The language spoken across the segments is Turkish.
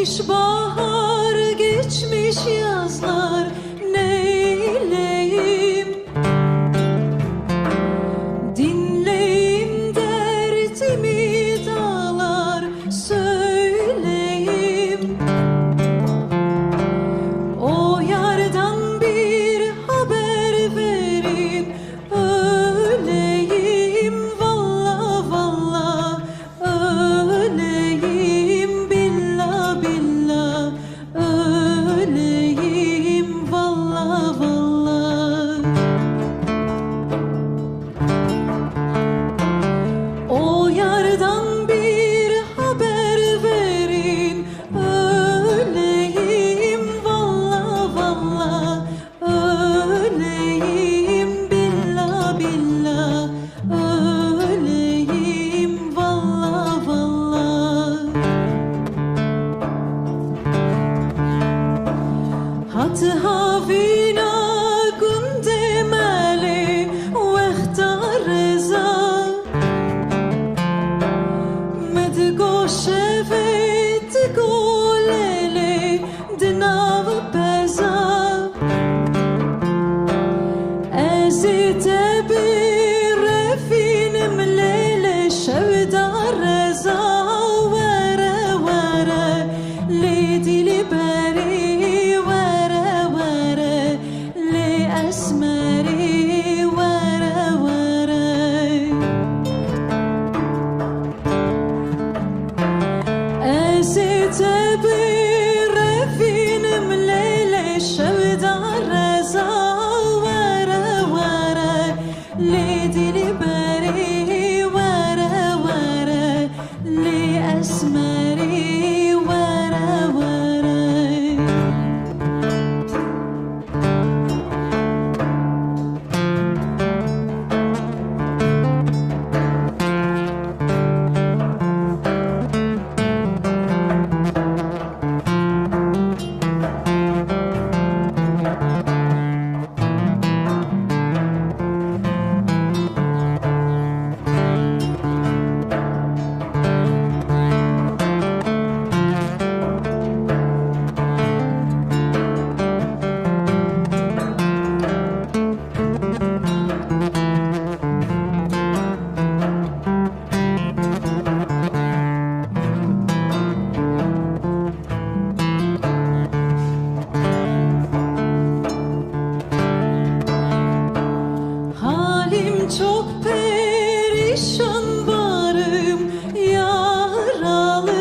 Gelmiş bahar, geçmiş yazlar, neyleyim? Dinleyim derdimi dağlar, söyleyim. O yardan bir haber verin, öleyim. Valla valla öleyim, billah billah öleyim, valla valla. O yardan bir haber verin, öleyim. Valla valla öleyim, billah billah öleyim, valla valla. Hatı havina günde mali vehtar reza Medgo şevet golele dinav peza Ezite bir refinim lele şevdar reza Vere vere li dili beri vere vere li esmeri vere vere Ezite bir refinim lele şevdar reza Vere vere li dili beri vere vere li esmeri vere vere Halim çok perişan, varım yaralı.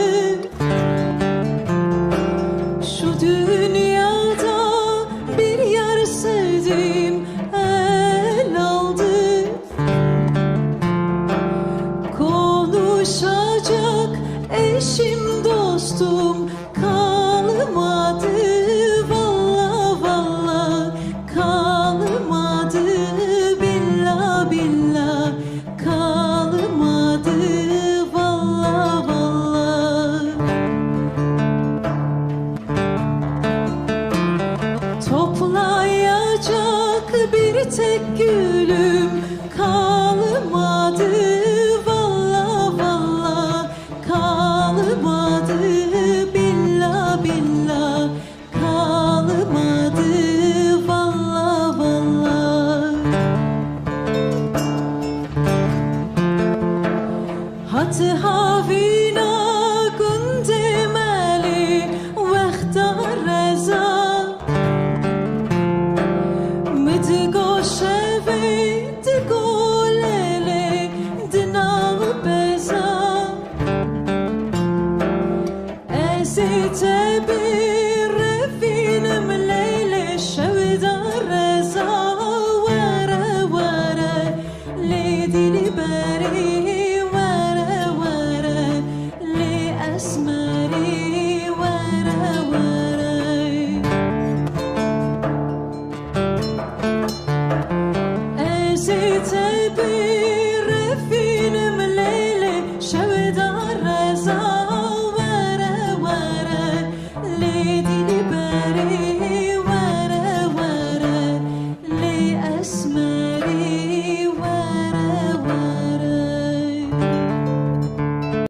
Şu dünyada bir yar sevdim, el aldı. Konuşacak eşim dostum kalmadı. Valla valla kalmadı. Billah billah kalmadı. Valla valla. Toplayacak bir tek gülüm kalmadı. Valla valla kalmadı. Billah billah kalmadı. Valla valla. Hatı havina günde mali vehtar reza Medgo şevet golele dinav peza Ezite bir